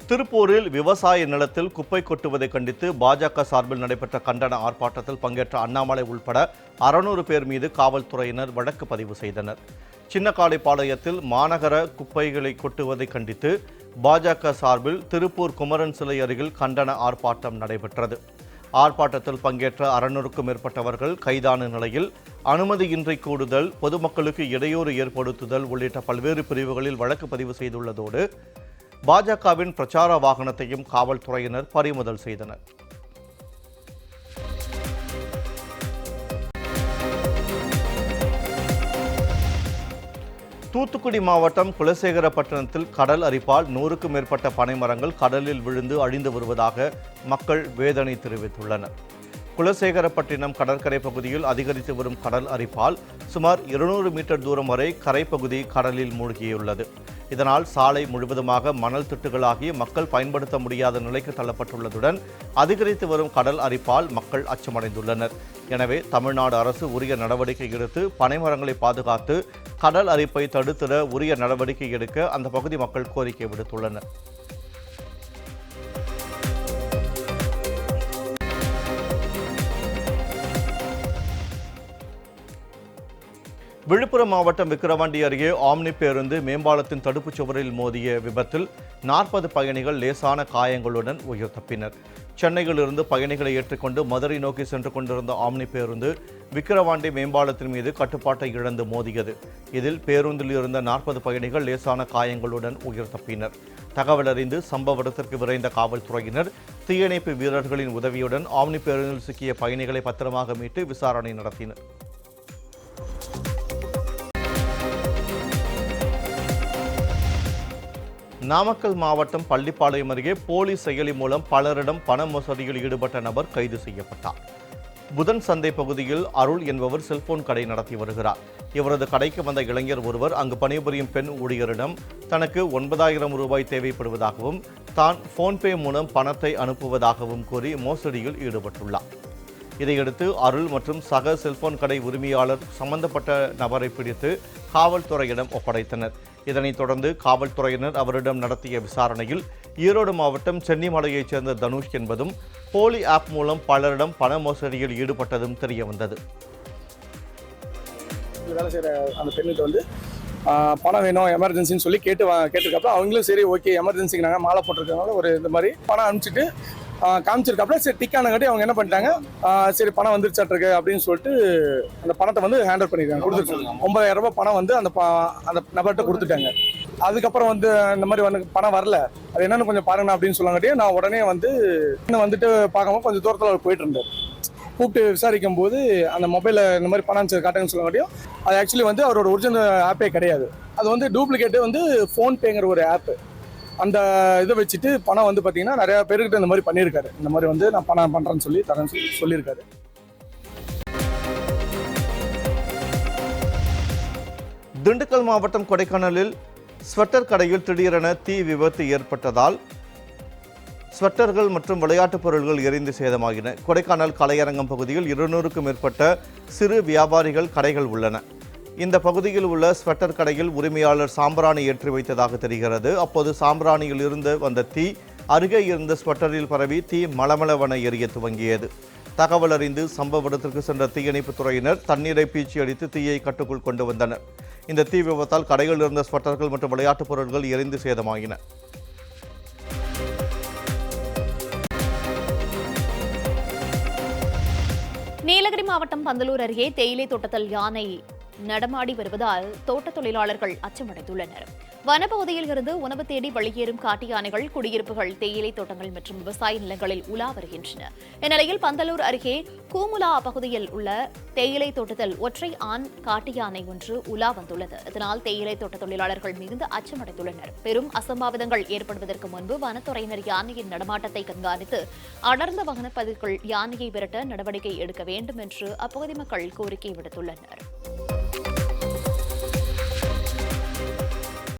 திருப்பூரில் விவசாய நிலத்தில் குப்பை கொட்டுவதை கண்டித்து பாஜக சார்பில் நடைபெற்ற கண்டன ஆர்ப்பாட்டத்தில் பங்கேற்ற அண்ணாமலை உள்பட 600 பேர் மீது காவல்துறையினர் வழக்கு பதிவு செய்தனர். சின்னக்காளைப்பாளையத்தில் மாநகர குப்பைகளை கொட்டுவதை கண்டித்து பாஜக சார்பில் திருப்பூர் குமரன் சிலை அருகில் கண்டன ஆர்ப்பாட்டம் நடைபெற்றது. ஆர்ப்பாட்டத்தில் பங்கேற்ற 600க்கும் மேற்பட்டவர்கள் கைதான நிலையில் அனுமதியின்றி கூடுதல், பொதுமக்களுக்கு இடையூறு ஏற்படுத்துதல் உள்ளிட்ட பல்வேறு பிரிவுகளில் வழக்கு பதிவு செய்துள்ளதோடு பாஜகவின் பிரச்சார வாகனத்தையும் காவல்துறையினர் பறிமுதல் செய்தனர். தூத்துக்குடி மாவட்டம் குலசேகரப்பட்டினத்தில் கடல் அரிப்பால் 100க்கும் மேற்பட்ட பனைமரங்கள் கடலில் விழுந்து அழிந்து வருவதாக மக்கள் வேதனை தெரிவித்துள்ளனர். குலசேகரப்பட்டினம் கடற்கரை பகுதியில் அதிகரித்து வரும் கடல் அரிப்பால் சுமார் 200 மீட்டர் தூரம் வரை கரைப்பகுதி கடலில் மூழ்கியுள்ளது. இதனால் சாலை முழுவதுமாக மணல் திட்டுகளாகி மக்கள் பயன்படுத்த முடியாத நிலைக்கு தள்ளப்பட்டுள்ளதுடன் அதிகரித்து வரும் கடல் அரிப்பால் மக்கள் அச்சமடைந்துள்ளனர். எனவே தமிழ்நாடு அரசு உரிய நடவடிக்கை எடுத்து பனைமரங்களை பாதுகாத்து கடல் அரிப்பை தடுத்திட உரிய நடவடிக்கை எடுக்க அந்த பகுதி மக்கள் கோரிக்கை விடுத்துள்ளனர். விழுப்புரம் மாவட்டம் விக்கிரவாண்டி அருகே ஆம்னி பேருந்து மேம்பாலத்தின் தடுப்புச் சுவரில் மோதிய விபத்தில் 40 பயணிகள் லேசான காயங்களுடன் உயிர் தப்பினர். சென்னையிலிருந்து பயணிகளை ஏற்றிக்கொண்டு மதுரை நோக்கி சென்று கொண்டிருந்த ஆம்னி பேருந்து விக்கிரவாண்டி மேம்பாலத்தின் மீது கட்டுப்பாட்டை இழந்து மோதியது. இதில் பேருந்தில் இருந்த 40 பயணிகள் லேசான காயங்களுடன் உயிர் தப்பினர். தகவல் அறிந்து சம்பவ இடத்திற்கு விரைந்த காவல்துறையினர் தீயணைப்பு வீரர்களின் உதவியுடன் ஆம்னி பேருந்தில் சிக்கிய பயணிகளை பத்திரமாக மீட்டு விசாரணை நடத்தினர். நாமக்கல் மாவட்டம் பள்ளிப்பாளையம் அருகே போலி செயலி மூலம் பலரிடம் பண மோசடியில் ஈடுபட்ட நபர் கைது செய்யப்பட்டார். புதன் சந்தை பகுதியில் அருள் என்பவர் செல்போன் கடை நடத்தி வருகிறார். இவரது கடைக்கு வந்த இளைஞர் ஒருவர் அங்கு பணிபுரியும் பெண் ஊழியரிடம் தனக்கு 9,000 ரூபாய் தேவைப்படுவதாகவும் தான் போன்பே மூலம் பணத்தை அனுப்புவதாகவும் கூறி மோசடியில் ஈடுபட்டுள்ளார். இதையடுத்து அருள் மற்றும் சக செல்போன் கடை உரிமையாளர் சம்பந்தப்பட்ட நபரை பிடித்து காவல்துறையிடம் ஒப்படைத்தனர். இதனைத் தொடர்ந்து காவல்துறையினர் அவரிடம் நடத்திய விசாரணையில் ஈரோடு மாவட்டம் சென்னிமலையைச் சேர்ந்த தனுஷ் என்பதும் போலி ஆப் மூலம் பலரிடம் பண மோசடியில் ஈடுபட்டதும் தெரியவந்தது. வேலை செய்கிற அந்த பெண்ணுக்கு வந்து பணம் வேணும் எமர்ஜென்சின்னு சொல்லி கேட்டிருக்கப்ப அவங்களும் சரி ஓகே எமர்ஜென்சிக்கு நாங்கள் மாலை போட்டிருக்கனால ஒரு இந்த மாதிரி பணம் அனுப்பிச்சிட்டு காமிச்சிருக்காப்புல சரி டிக்கானங்காட்டி அவங்க என்ன பண்ணிட்டாங்க, சரி பணம் வந்துருச்சாட்டிருக்கு அப்படின்னு சொல்லிட்டு அந்த பணத்தை வந்து ஹேண்டல் பண்ணியிருக்காங்க, கொடுத்துருக்காங்க. 9,000 ரூபாய் பணம் வந்து அந்த நபர்கிட்ட கொடுத்துட்டாங்க. அதுக்கப்புறம் வந்து இந்த மாதிரி வந்து பணம் வரல, அது என்னன்னு கொஞ்சம் பாருங்க அப்படின்னு சொல்லாங்காட்டியும் நான் உடனே வந்துட்டு பார்க்கும்போது கொஞ்சம் தூரத்தில் போயிட்டு இருந்தேன். கூப்பிட்டு விசாரிக்கும் போது அந்த மொபைலில் இந்த மாதிரி பணம் காட்டுங்கன்னு சொல்லாங்காட்டியும் அது ஆக்சுவலி வந்து அவரோட ஒரிஜினல் ஆப்பே கிடையாது. அது வந்து டூப்ளிகேட்டு வந்து ஃபோன்பேங்கிற ஒரு ஆப்பு. அந்த இதை வச்சுட்டு பணம் வந்து பார்த்தீங்கன்னா நிறையா பேருக்கிட்ட இந்த மாதிரி பண்ணியிருக்காரு. இந்த மாதிரி வந்து நான் பணம் பண்ணுறேன்னு சொல்லி தரேன்னு சொல்லியிருக்காரு. திண்டுக்கல் மாவட்டம் கொடைக்கானலில் ஸ்வெட்டர் கடையில் திடீரென தீ விபத்து ஏற்பட்டதால் ஸ்வெட்டர்கள் மற்றும் விளையாட்டுப் பொருட்கள் எரிந்து சேதமாகின. கொடைக்கானல் கலையரங்கம் பகுதியில் 200க்கும் மேற்பட்ட சிறு வியாபாரிகள் கடைகள் உள்ளன. இந்த பகுதியில் உள்ள ஸ்வெட்டர் கடையில் உரிமையாளர் சாம்பிராணி ஏற்றி வைத்ததாக தெரிகிறது. அப்போது சாம்பிராணியில் இருந்து வந்த தீ அருகே இருந்த ஸ்வெட்டரில் பரவி தீ மளமளவென எரிய துவங்கியது. தகவல் அறிந்து சம்பவ இடத்திற்கு சென்ற தீயணைப்புத் துறையினர் தண்ணீரை பீச்சி அடித்து தீயை கட்டுக்குள் கொண்டு வந்தனர். இந்த தீ விபத்தால் கடையில் இருந்த ஸ்வெட்டர்கள் மற்றும் விளையாட்டுப் பொருட்கள் எரிந்து சேதமாகின. நீலகிரி மாவட்டம் பந்தலூர் அருகே தேயிலை தோட்டத்தில் யானை நடமாடி வருவதால் தோட்ட தொழிலாளர்கள் அச்சமடைந்துள்ளனர். வனப்பகுதியில் இருந்து உணவு தேடி வெளியேறும் காட்டு யானைகள் குடியிருப்புகள், தேயிலை தோட்டங்கள் மற்றும் விவசாய நிலங்களில் உலா வருகின்றன. இந்நிலையில் பந்தலூர் அருகே கூமுலா பகுதியில் உள்ள தேயிலை தோட்டத்தில் ஒற்றை ஆண் காட்டு யானை ஒன்று உலா வந்துள்ளது. இதனால் தேயிலை தோட்ட தொழிலாளர்கள் மிகுந்த அச்சமடைந்துள்ளனர். பெரும் அசம்பாவிதங்கள் ஏற்படுவதற்கு முன்பு வனத்துறையினர் யானையின் நடமாட்டத்தை கண்காணித்து அடர்ந்த வனப்பகுதிக்குள் யானையை விரட்ட நடவடிக்கை எடுக்க வேண்டும் என்று அப்பகுதி மக்கள் கோரிக்கை விடுத்துள்ளனர்.